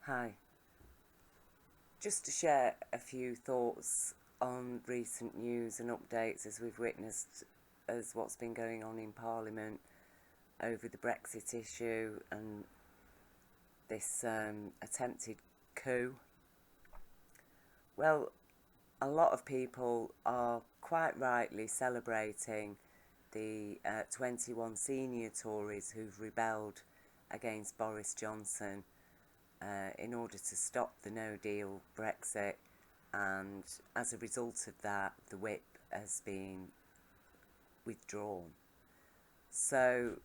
Hi. Just to share a few thoughts on recent news and updates as we've witnessed as what's been going on in Parliament over the Brexit issue and this attempted coup. Well, a lot of people are quite rightly celebrating the 21 senior Tories who've rebelled against Boris Johnson in order to stop the no-deal Brexit, and as a result of that, the whip has been withdrawn. So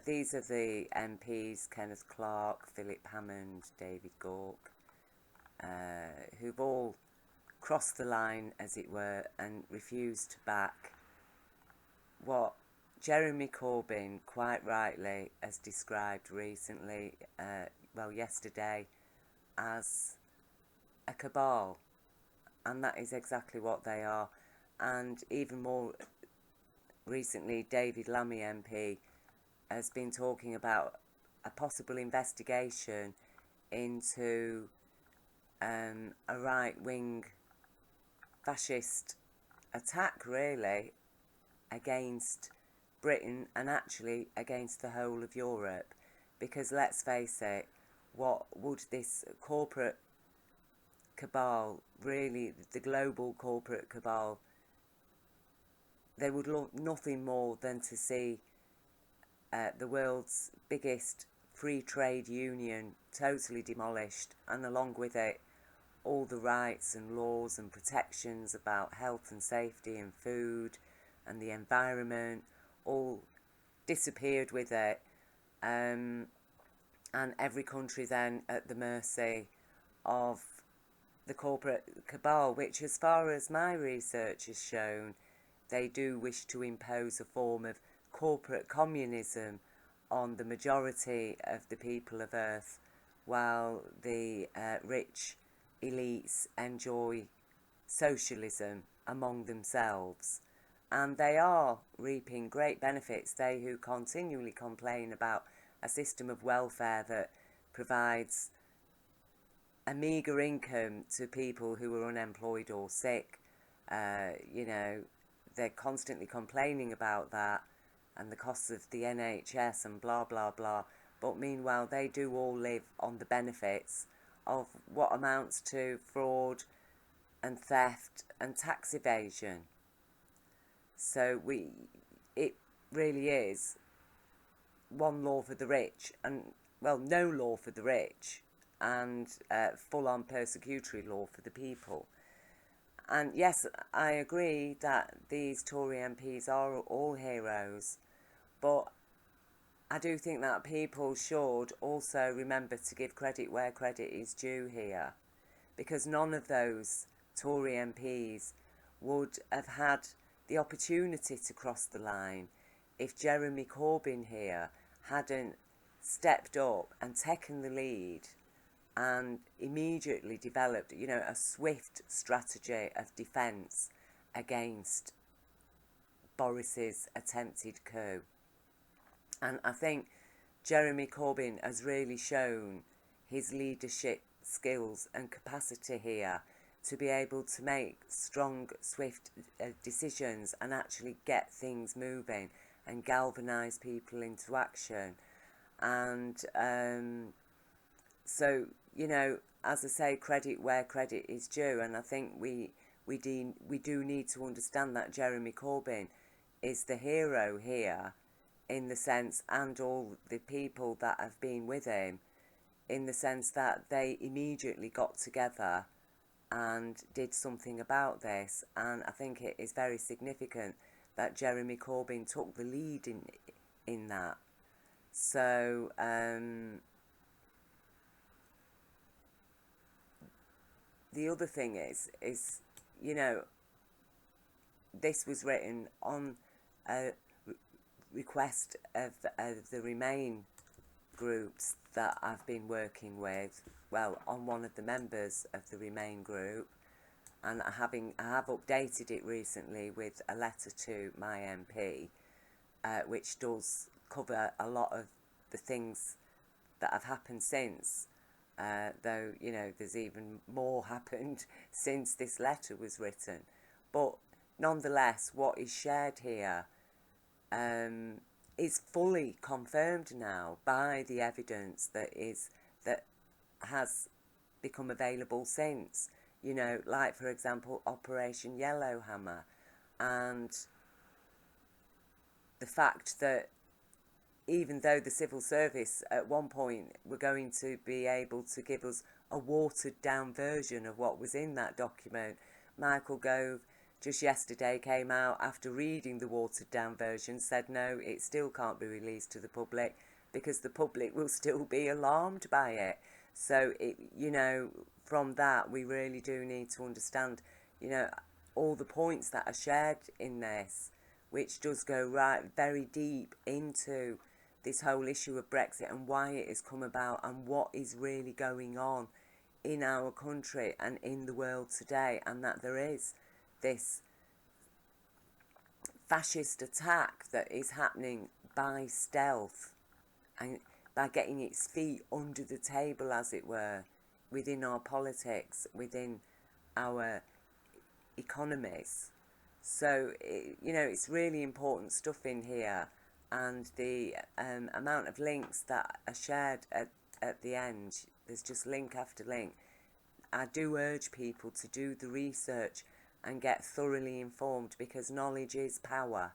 these are the MPs: Kenneth Clarke, Philip Hammond, David Gauke, who've all crossed the line, as it were, and refused to back what Jeremy Corbyn quite rightly has described recently, yesterday, as a cabal. And that is exactly what they are. And even more recently, David Lammy MP has been talking about a possible investigation into a right-wing fascist attack, really, against Britain and actually against the whole of Europe. Because let's face it, what would this corporate cabal, really the global corporate cabal, they would love nothing more than to see the world's biggest free trade union totally demolished, and along with it all the rights and laws and protections about health and safety and food and the environment all disappeared with it, and every country then at the mercy of the corporate cabal, which, as far as my research has shown, they do wish to impose a form of corporate communism on the majority of the people of Earth, while the rich elites enjoy socialism among themselves. And they are reaping great benefits, they who continually complain about a system of welfare that provides a meagre income to people who are unemployed or sick. They're constantly complaining about that and the costs of the NHS and blah, blah, blah. But meanwhile, they do all live on the benefits of what amounts to fraud and theft and tax evasion. So it really is one law for the rich, and, well, no law for the rich, and full-on persecutory law for the people. And yes, I agree that these Tory MPs are all heroes, but I do think that people should also remember to give credit where credit is due here, because none of those Tory MPs would have had the opportunity to cross the line if Jeremy Corbyn here hadn't stepped up and taken the lead and immediately developed, a swift strategy of defence against Boris's attempted coup. And I think Jeremy Corbyn has really shown his leadership skills and capacity here to be able to make strong, swift decisions and actually get things moving and galvanise people into action. And so, as I say, credit where credit is due, and I think we do need to understand that Jeremy Corbyn is the hero here, in the sense, and all the people that have been with him, in the sense that they immediately got together and did something about this. And I think it is very significant that Jeremy Corbyn took the lead in that. So the other thing is this was written on a request of the Remain groups that I've been working with, on one of the members of the Remain group, and I have updated it recently with a letter to my MP, which does cover a lot of the things that have happened since. though, you know, there's even more happened since this letter was written. But nonetheless, what is shared here is fully confirmed now by the evidence that has become available since. You know, like, for example, Operation Yellowhammer, and the fact that even though the civil service at one point were going to be able to give us a watered down version of what was in that document, Michael Gove just yesterday came out after reading the watered down version, said no, it still can't be released to the public because the public will still be alarmed by it. So, you know, from that we really do need to understand, you know, all the points that are shared in this, which does go right very deep into this whole issue of Brexit and why it has come about and what is really going on in our country and in the world today, and that there is this fascist attack that is happening by stealth and by getting its feet under the table, as it were, within our politics, within our economies. So, you know, it's really important stuff in here, and the amount of links that are shared at the end, there's just link after link. I do urge people to do the research and get thoroughly informed, because knowledge is power.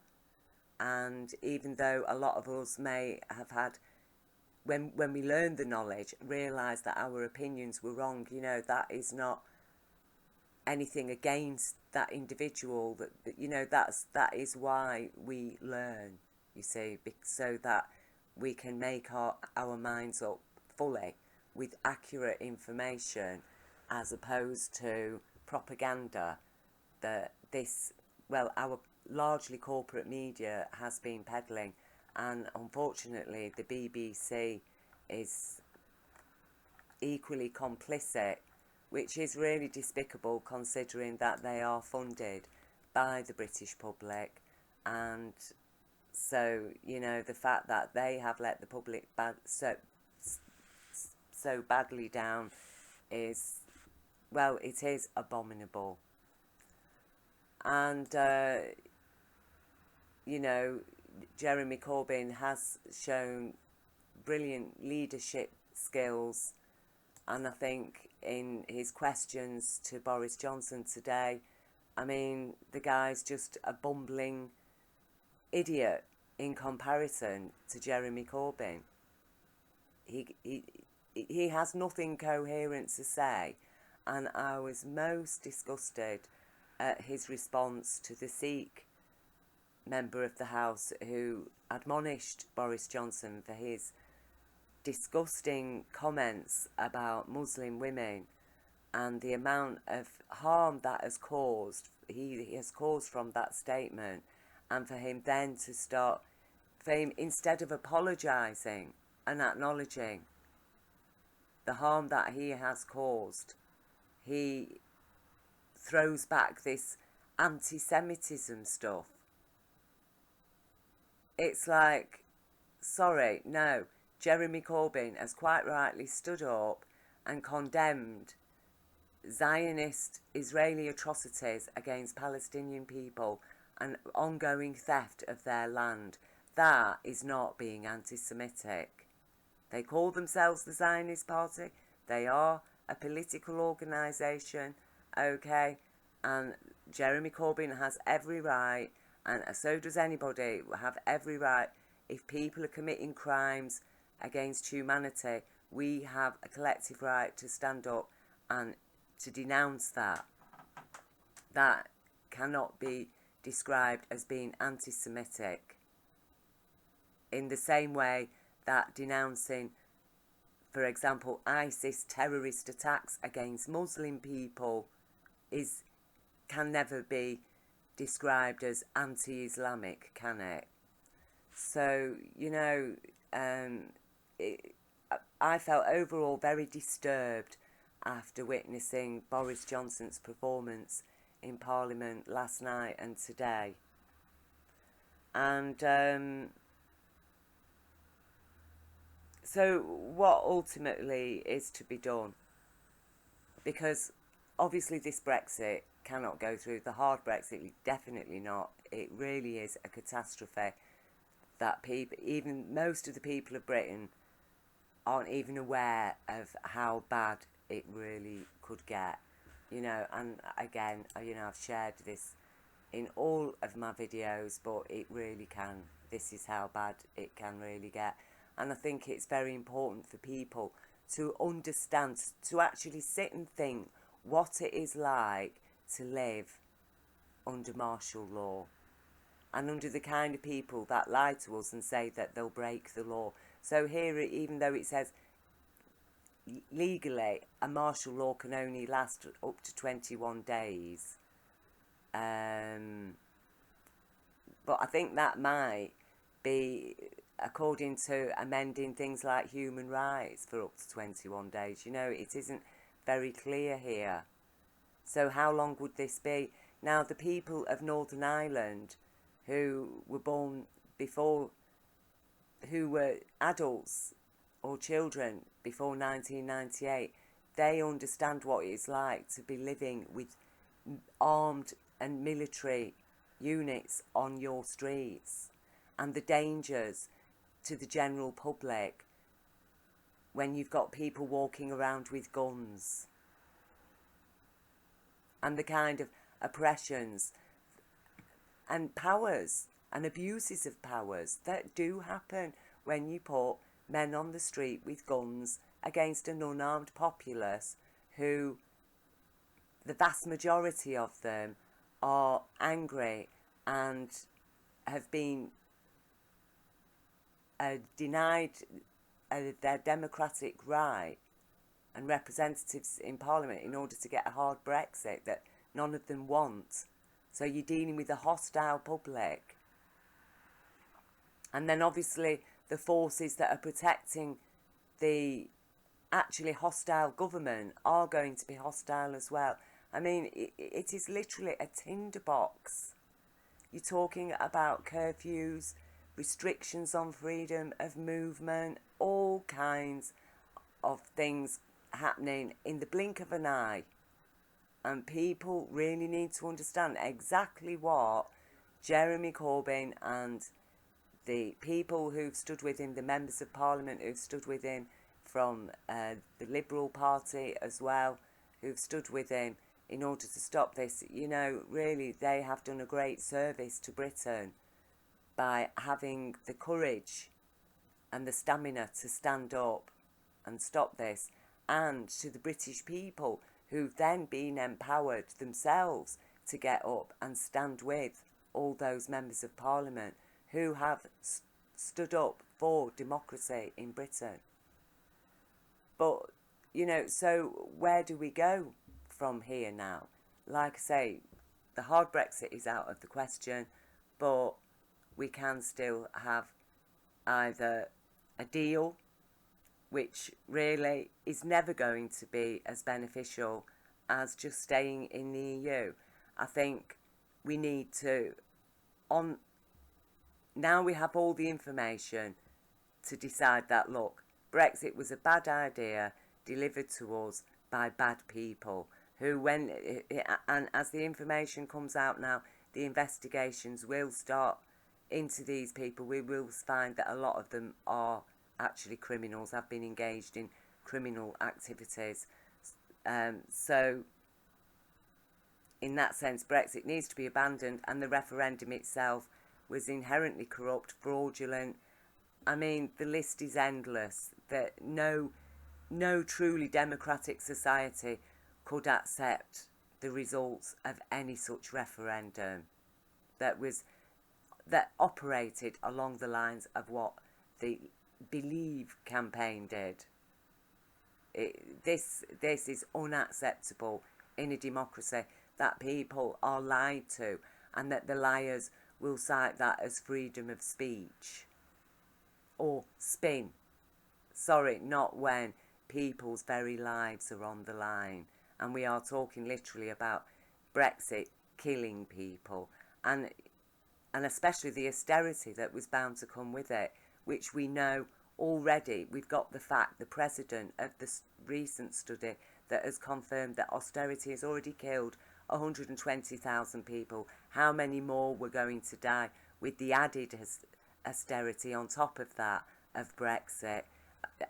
And even though a lot of us may have had, when we learn the knowledge, realise that our opinions were wrong, you know, that is not anything against that individual. That you know, that is why we learn, you see, so that we can make our minds up fully with accurate information, as opposed to propaganda that our largely corporate media has been peddling. And unfortunately the BBC is equally complicit, which is really despicable considering that they are funded by the British public. And so, you know, the fact that they have let the public so badly down is, well, it is abominable. And you know, Jeremy Corbyn has shown brilliant leadership skills, and I think in his questions to Boris Johnson today, I mean, the guy's just a bumbling idiot in comparison to Jeremy Corbyn. He has nothing coherent to say, and I was most disgusted at his response to the Sikh member of the House who admonished Boris Johnson for his disgusting comments about Muslim women and the amount of harm that has caused, he has caused from that statement, and for him then to start, for him, instead of apologising and acknowledging the harm that he has caused, he throws back this anti-Semitism stuff. It's like, sorry, no, Jeremy Corbyn has quite rightly stood up and condemned Zionist Israeli atrocities against Palestinian people and ongoing theft of their land. That is not being anti-Semitic. They call themselves the Zionist Party. They are a political organisation, okay? And Jeremy Corbyn has every right, and so does anybody, have every right. If people are committing crimes against humanity, we have a collective right to stand up and to denounce that. That cannot be described as being anti-Semitic. In the same way that denouncing, for example, ISIS terrorist attacks against Muslim people can never be described as anti-Islamic, can it? So, you know, I felt overall very disturbed after witnessing Boris Johnson's performance in Parliament last night and today. And So what ultimately is to be done? Because obviously this Brexit cannot go through. The hard Brexit, definitely not. It really is a catastrophe that people, even most of the people of Britain, aren't even aware of how bad it really could get. You know, and again, you know, I've shared this in all of my videos, but it really can. This is how bad it can really get. And I think it's very important for people to understand, to actually sit and think what it is like to live under martial law and under the kind of people that lie to us and say that they'll break the law. So here, even though it says legally a martial law can only last up to 21 days, but I think that might be according to amending things like human rights for up to 21 days. You know, it isn't very clear here. So how long would this be? Now, the people of Northern Ireland who were born before, who were adults or children before 1998, they understand what it's like to be living with armed and military units on your streets and the dangers to the general public when you've got people walking around with guns, and the kind of oppressions and powers and abuses of powers that do happen when you put men on the street with guns against an unarmed populace who, the vast majority of them, are angry and have been denied their democratic right and representatives in Parliament in order to get a hard Brexit that none of them want. So you're dealing with a hostile public. And then obviously the forces that are protecting the actually hostile government are going to be hostile as well. I mean, it is literally a tinderbox. You're talking about curfews, restrictions on freedom of movement, all kinds of things happening in the blink of an eye. And people really need to understand exactly what Jeremy Corbyn and the people who've stood with him, the members of Parliament who've stood with him from the Liberal Party as well, who've stood with him in order to stop this. You know, really, they have done a great service to Britain by having the courage and the stamina to stand up and stop this, and to the British people who've then been empowered themselves to get up and stand with all those members of Parliament who have stood up for democracy in Britain. But, you know, so where do we go from here now? Like I say, the hard Brexit is out of the question, but we can still have either a deal, which really is never going to be as beneficial as just staying in the EU. I think we need to, now we have all the information to decide that, look, Brexit was a bad idea delivered to us by bad people who, and as the information comes out now, the investigations will start into these people. We will find that a lot of them are actually criminals, have been engaged in criminal activities. So in that sense, Brexit needs to be abandoned, and the referendum itself was inherently corrupt, fraudulent. I mean, the list is endless. That no truly democratic society could accept the results of any such referendum that operated along the lines of what the Believe campaign did. This is unacceptable in a democracy, that people are lied to, and that the liars will cite that as freedom of speech or spin. Sorry, not when people's very lives are on the line, and we are talking literally about Brexit killing people, and especially the austerity that was bound to come with it, which we know already we've got the fact, the precedent of this recent study that has confirmed that austerity has already killed 120,000 people. How many more were going to die with the added austerity on top of that of Brexit?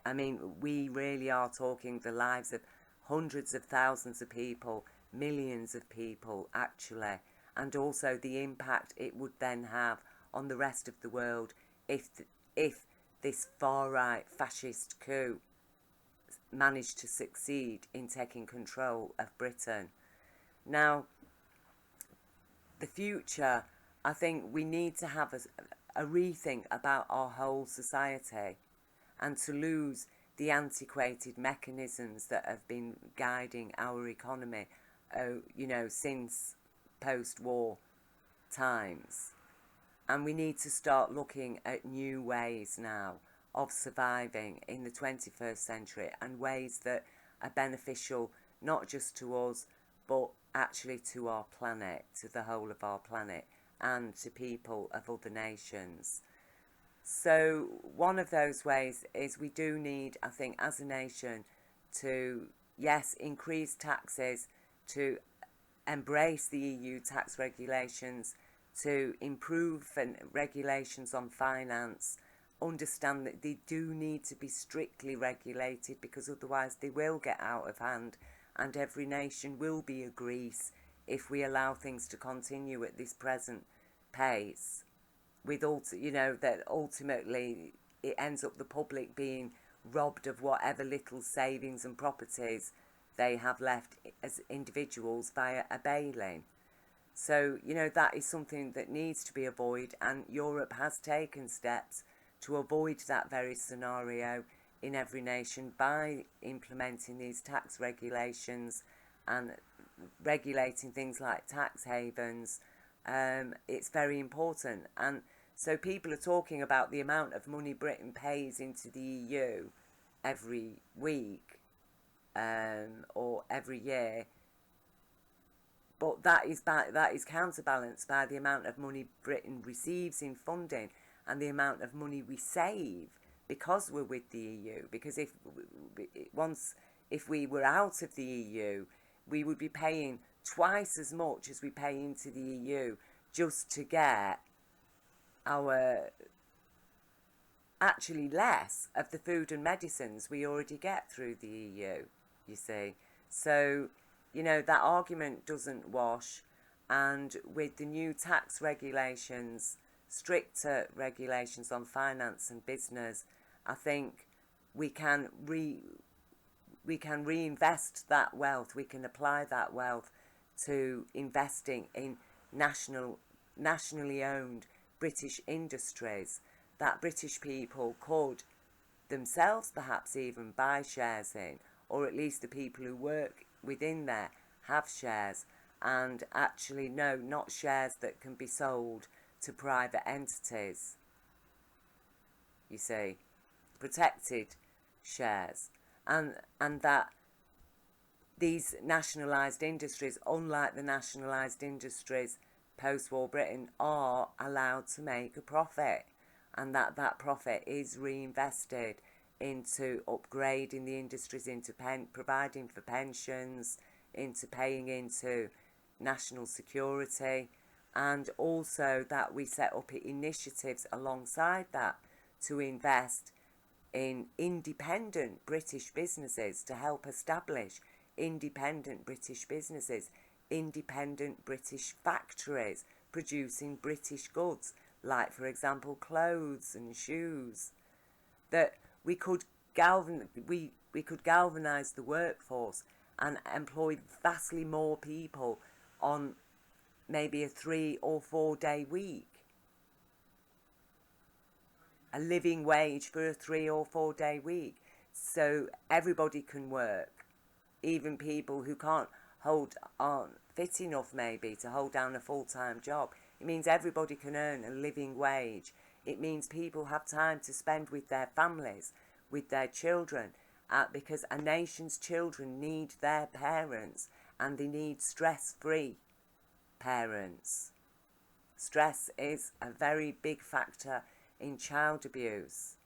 I mean, we really are talking the lives of hundreds of thousands of people, millions of people actually, and also the impact it would then have on the rest of the world if this far-right fascist coup managed to succeed in taking control of Britain. Now, the future, I think we need to have a rethink about our whole society and to lose the antiquated mechanisms that have been guiding our economy, since post-war times. And we need to start looking at new ways now of surviving in the 21st century, and ways that are beneficial not just to us but actually to our planet, to the whole of our planet, and to people of other nations. So one of those ways is we do need, I think, as a nation to, yes, increase taxes, to embrace the EU tax regulations, to improve regulations on finance, understand that they do need to be strictly regulated, because otherwise they will get out of hand and every nation will be a Greece if we allow things to continue at this present pace, with that ultimately it ends up the public being robbed of whatever little savings and properties they have left as individuals via a bail-in. So, that is something that needs to be avoided, and Europe has taken steps to avoid that very scenario in every nation by implementing these tax regulations and regulating things like tax havens. It's very important. And so people are talking about the amount of money Britain pays into the EU every week or every year, but that is counterbalanced by the amount of money Britain receives in funding and the amount of money we save because we're with the EU. Because if we were out of the EU, we would be paying twice as much as we pay into the EU just to get actually less of the food and medicines we already get through the EU, you see. So, that argument doesn't wash, and with the new tax regulations, stricter regulations on finance and business, I think we can reinvest that wealth, we can apply that wealth to investing in nationally owned British industries that British people could themselves perhaps even buy shares in, or at least the people who work within there have shares, and actually not shares that can be sold to private entities, you see, protected shares, and that these nationalised industries, unlike the nationalised industries post-war Britain, are allowed to make a profit, and that profit is reinvested into upgrading the industries, into providing for pensions, into paying into national security, and also that we set up initiatives alongside that to invest in independent British businesses, to help establish independent British businesses, independent British factories producing British goods, like, for example, clothes and shoes, that we could galvanise the workforce and employ vastly more people on maybe a 3 or 4 day week. A living wage for a 3 or 4 day week. So everybody can work. Even people who aren't fit enough maybe to hold down a full-time job. It means everybody can earn a living wage. It means people have time to spend with their families, with their children, because a nation's children need their parents, and they need stress-free parents. Stress is a very big factor in child abuse.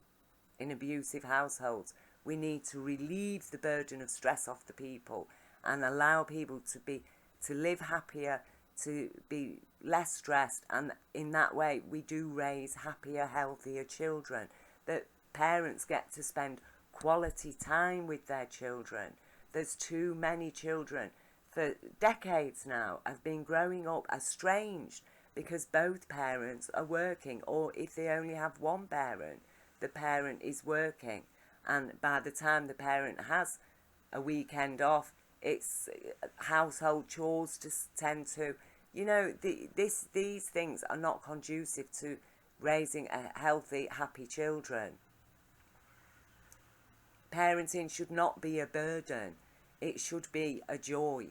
in abusive households. We need to relieve the burden of stress off the people and allow people to live happier, to be less stressed, and in that way we do raise happier, healthier children. That parents get to spend quality time with their children. There's too many children for decades now have been growing up estranged because both parents are working, or if they only have one parent, the parent is working, and by the time the parent has a weekend off, it's household chores to tend to. You know, these things are not conducive to raising a healthy, happy children. Parenting should not be a burden. It should be a joy.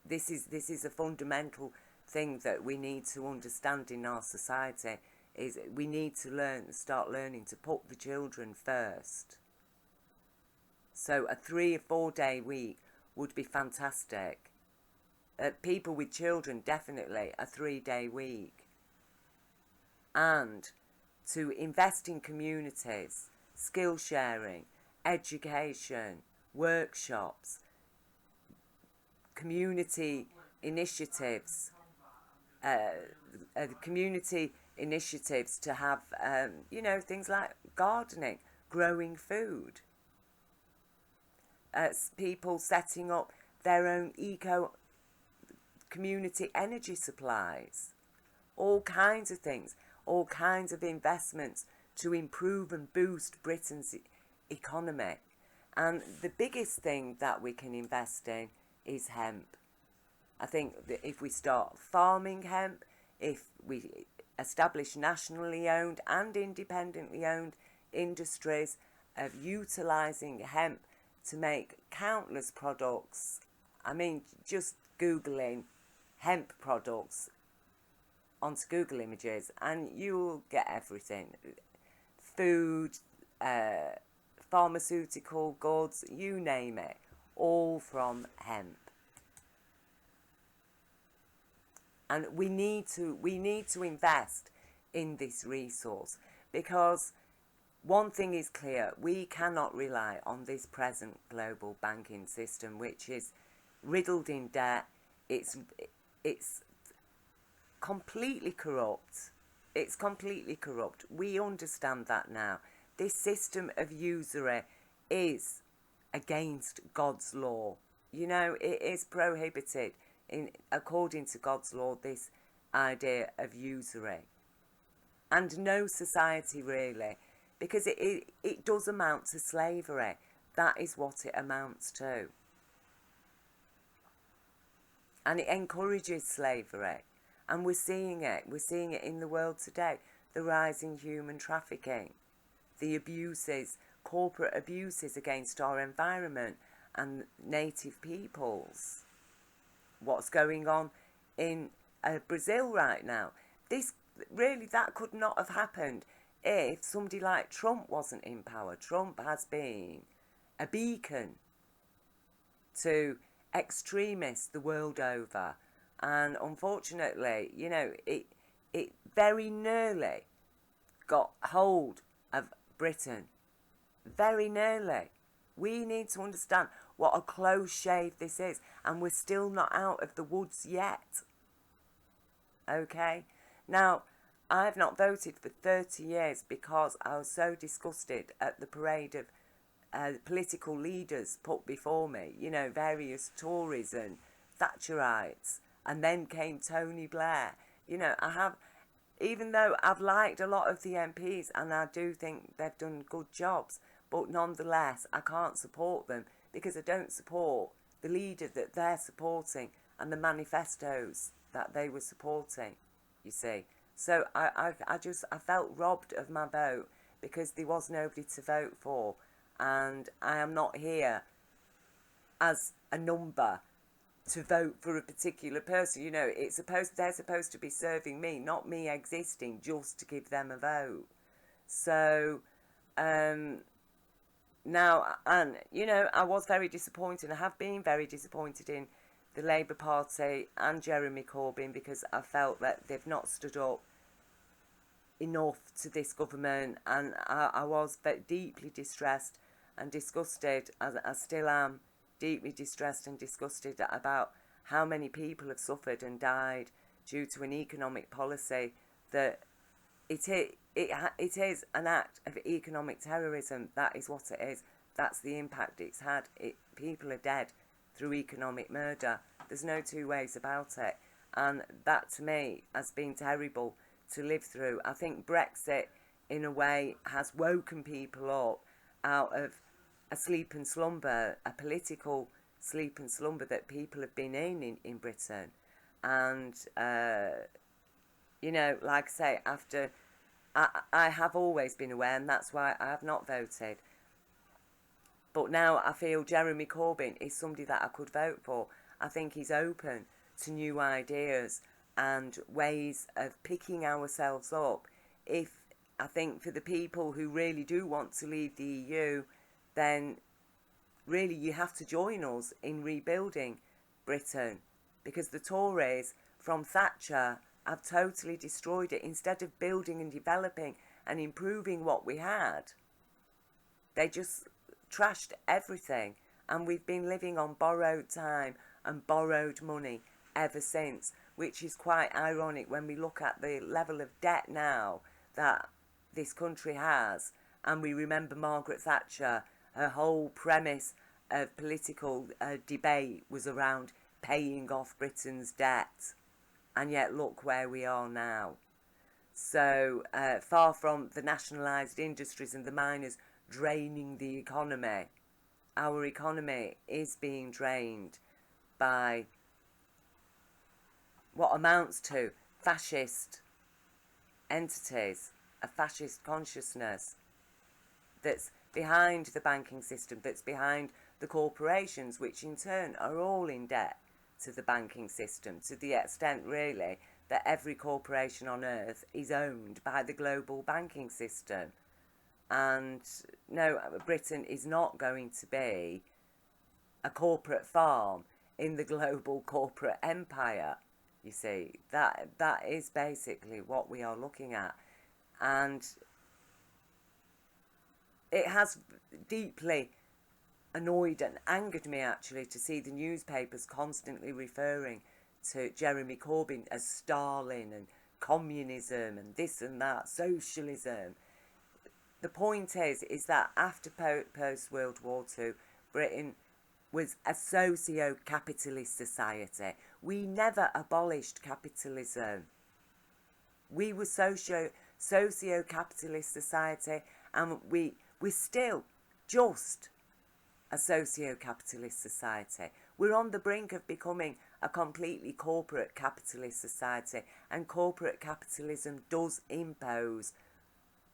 This is a fundamental thing that we need to understand in our society, is we need to start learning to put the children first. So a 3 or 4 day week would be fantastic. People with children, definitely a 3 day week. And to invest in communities, skill sharing, education, workshops, community initiatives, to have, things like gardening, growing food, people setting up their own community energy supplies, all kinds of things, all kinds of investments to improve and boost Britain's economy. And the biggest thing that we can invest in is hemp. I think that if we start farming hemp, if we establish nationally owned and independently owned industries of utilising hemp to make countless products. I mean, just Googling hemp products onto Google Images and you'll get everything. Food, pharmaceutical goods, you name it, all from hemp. And we need to invest in this resource, because one thing is clear: we cannot rely on this present global banking system, which is riddled in debt. It's completely corrupt. It's completely corrupt. We understand that now. This system of usury is against God's law. You know, it is prohibited according to God's law, this idea of usury. And no society really, because it does amount to slavery. That is what it amounts to. And it encourages slavery. And we're seeing it. We're seeing it in the world today. The rise in human trafficking. The abuses, corporate abuses against our environment and native peoples. What's going on in Brazil right now. That could not have happened if somebody like Trump wasn't in power. Trump has been a beacon to extremists the world over. And unfortunately, you know, it very nearly got hold of Britain. Very nearly. We need to understand what a close shave this is. And we're still not out of the woods yet. Okay? Now, I've not voted for 30 years because I was so disgusted at the parade of political leaders put before me. You know, various Tories and Thatcherites. And then came Tony Blair. You know, even though I've liked a lot of the MPs and I do think they've done good jobs, but nonetheless, I can't support them because I don't support the leader that they're supporting and the manifestos that they were supporting, you see. So I felt robbed of my vote because there was nobody to vote for, and I am not here as a number to vote for a particular person. You know, they're supposed to be serving me, not me existing just to give them a vote. So now, and you know, I was very disappointed. I have been very disappointed in the Labour Party and Jeremy Corbyn because I felt that they've not stood up enough to this government, and I was deeply distressed and disgusted, as I still am, deeply distressed and disgusted about how many people have suffered and died due to an economic policy that it is an act of economic terrorism. That is what it is. That's the impact it's had. People are dead through economic murder. There's no two ways about it. And that, to me, has been terrible to live through. I think Brexit, in a way, has woken people up out of a sleep and slumber, a political sleep and slumber that people have been in Britain. And, you know, like I say, after... I have always been aware, and that's why I have not voted. But now I feel Jeremy Corbyn is somebody that I could vote for. I think he's open to new ideas and ways of picking ourselves up. I think for the people who really do want to leave the EU, then really you have to join us in rebuilding Britain, because the Tories from Thatcher have totally destroyed it. Instead of building and developing and improving what we had, they just trashed everything, and we've been living on borrowed time and borrowed money ever since, which is quite ironic when we look at the level of debt now that this country has, and we remember Margaret Thatcher. Her whole premise of political debate was around paying off Britain's debt, and yet look where we are now. So far from the nationalised industries and the miners draining the economy, our economy is being drained by what amounts to fascist entities, a fascist consciousness that's behind the banking system, that's behind the corporations, which in turn are all in debt to the banking system, to the extent really that every corporation on earth is owned by the global banking system. And no, Britain is not going to be a corporate farm in the global corporate empire. You see, that is basically what we are looking at. And it has deeply annoyed and angered me, actually, to see the newspapers constantly referring to Jeremy Corbyn as Stalin and communism and this and that, socialism. The point is that after post-World War II, Britain was a socio-capitalist society. We never abolished capitalism. We were socio-capitalist society, and we're still just a socio-capitalist society. We're on the brink of becoming a completely corporate capitalist society, and corporate capitalism does impose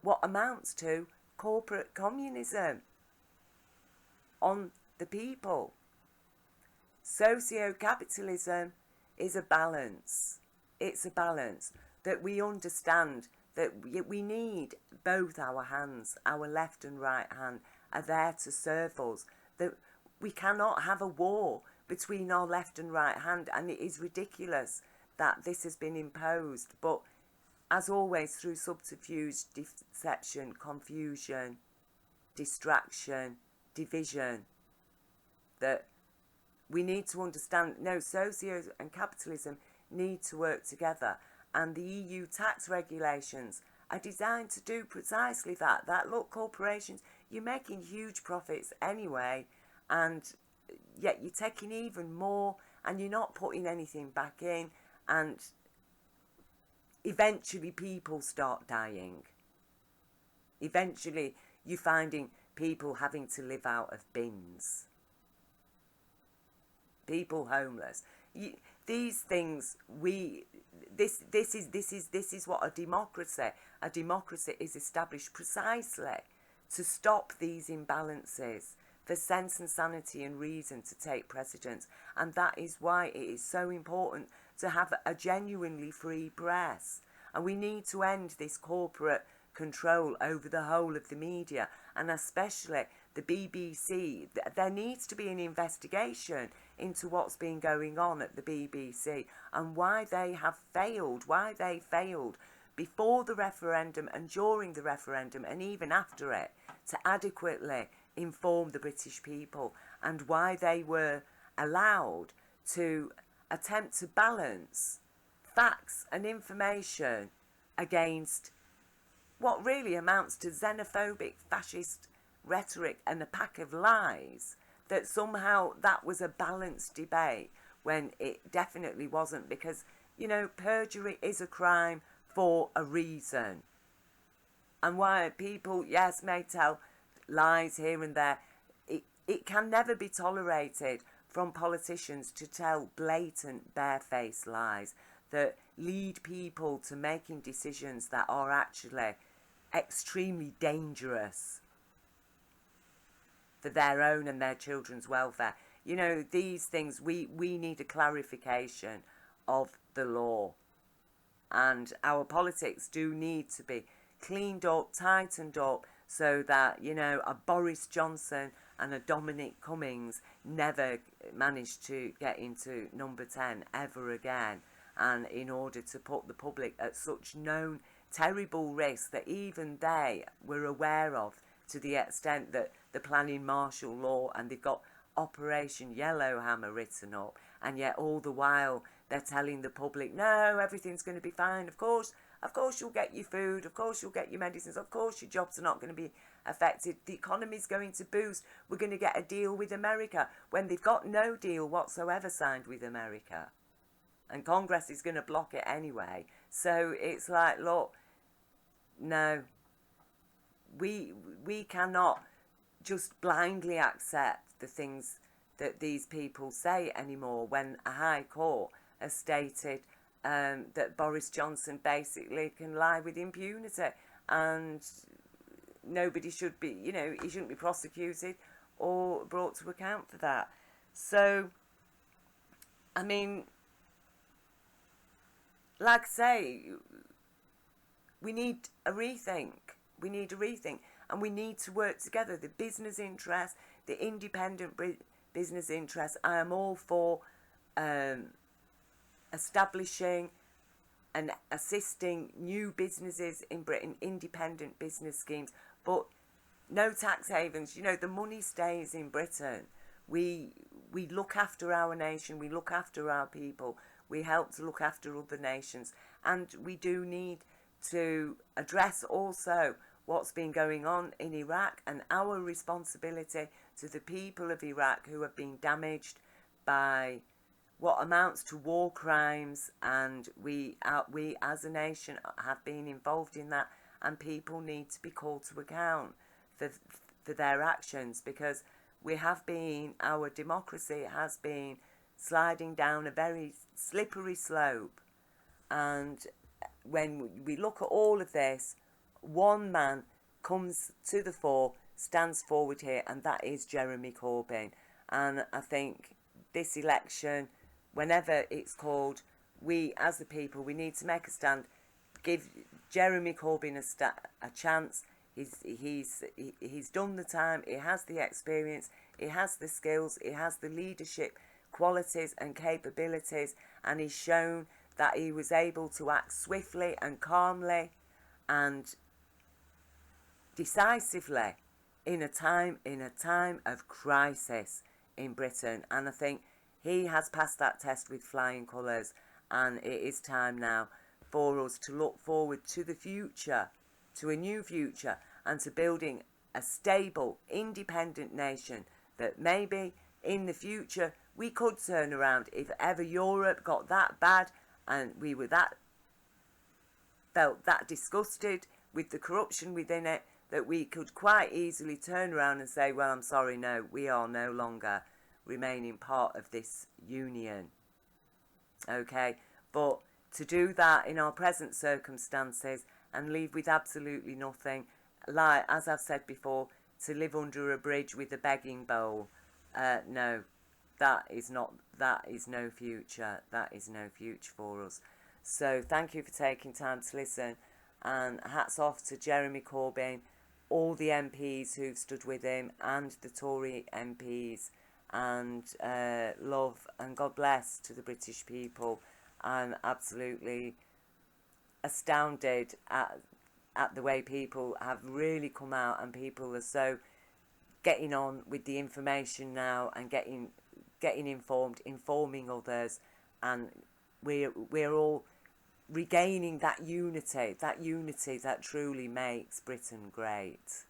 what amounts to corporate communism on the people. Socio-capitalism is a balance. It's a balance that we understand that we need both our hands, our left and right hand, are there to serve us. That we cannot have a war between our left and right hand, and it is ridiculous that this has been imposed. But as always, through subterfuge, deception, confusion, distraction, division, that we need to understand, no, socio and capitalism need to work together, and the EU tax regulations are designed to do precisely that. That, look, corporations, you're making huge profits anyway, and yet you're taking even more, and you're not putting anything back in, and eventually people start dying. Eventually you're finding people having to live out of bins. People homeless. These things, this is what a democracy is established precisely to stop these imbalances, for sense and sanity and reason to take precedence. And that is why it is so important to have a genuinely free press. And we need to end this corporate control over the whole of the media, and especially the BBC. There needs to be an investigation into what's been going on at the BBC and why they failed before the referendum and during the referendum and even after it to adequately inform the British people and why they were allowed to attempt to balance facts and information against what really amounts to xenophobic, fascist rhetoric and a pack of lies, that somehow that was a balanced debate when it definitely wasn't, because, you know, perjury is a crime for a reason. And while people, yes, may tell lies here and there, it can never be tolerated from politicians to tell blatant, barefaced lies that lead people to making decisions that are actually extremely dangerous for their own and their children's welfare. You know, these things, we need a clarification of the law. And our politics do need to be cleaned up, tightened up, so that, you know, a Boris Johnson and a Dominic Cummings never managed to get into number 10 ever again. And in order to put the public at such known terrible risk that even they were aware of, to the extent that they're planning martial law and they've got Operation Yellowhammer written up, and yet all the while they're telling the public, no, everything's going to be fine, of course you'll get your food, of course you'll get your medicines, of course your jobs are not going to be affected, the economy's going to boost, we're going to get a deal with America, when they've got no deal whatsoever signed with America. And Congress is going to block it anyway. So it's like, look, no, we cannot just blindly accept the things that these people say anymore, when a High Court has stated that Boris Johnson basically can lie with impunity, and nobody should be, you know, he shouldn't be prosecuted or brought to account for that. So, I mean, like I say, we need a rethink. We need a rethink, and we need to work together. The business interests, the independent business interests. I am all for establishing and assisting new businesses in Britain, independent business schemes, but no tax havens. You know, the money stays in Britain. We look after our nation. We look after our people. We help to look after other nations, and we do need to address also what's been going on in Iraq and our responsibility to the people of Iraq who have been damaged by what amounts to war crimes, and we as a nation have been involved in that, and people need to be called to account for their actions, because our democracy has been sliding down a very slippery slope. And when we look at all of this, one man comes to the fore, stands forward here, and that is Jeremy Corbyn. And I think this election, whenever it's called, we as the people, we need to make a stand, give Jeremy Corbyn a chance. He's done the time, he has the experience, he has the skills, he has the leadership qualities and capabilities, and he's shown that he was able to act swiftly and calmly and decisively in a time of crisis in Britain. And I think he has passed that test with flying colours, and it is time now for us to look forward to the future, to a new future, and to building a stable, independent nation that maybe in the future we could turn around if ever Europe got that bad and we were felt that disgusted with the corruption within it, that we could quite easily turn around and say, well, I'm sorry, no, we are no longer remaining part of this union. Okay, but to do that in our present circumstances and leave with absolutely nothing, like, as I've said before, to live under a bridge with a begging bowl, no, that is no future. That is no future for us. So thank you for taking time to listen, and hats off to Jeremy Corbyn, all the MPs who've stood with him, and the Tory MPs, and love and God bless to the British people. I'm absolutely astounded at the way people have really come out, and people are so getting on with the information now and getting informed, informing others, and we're all regaining that unity that truly makes Britain great.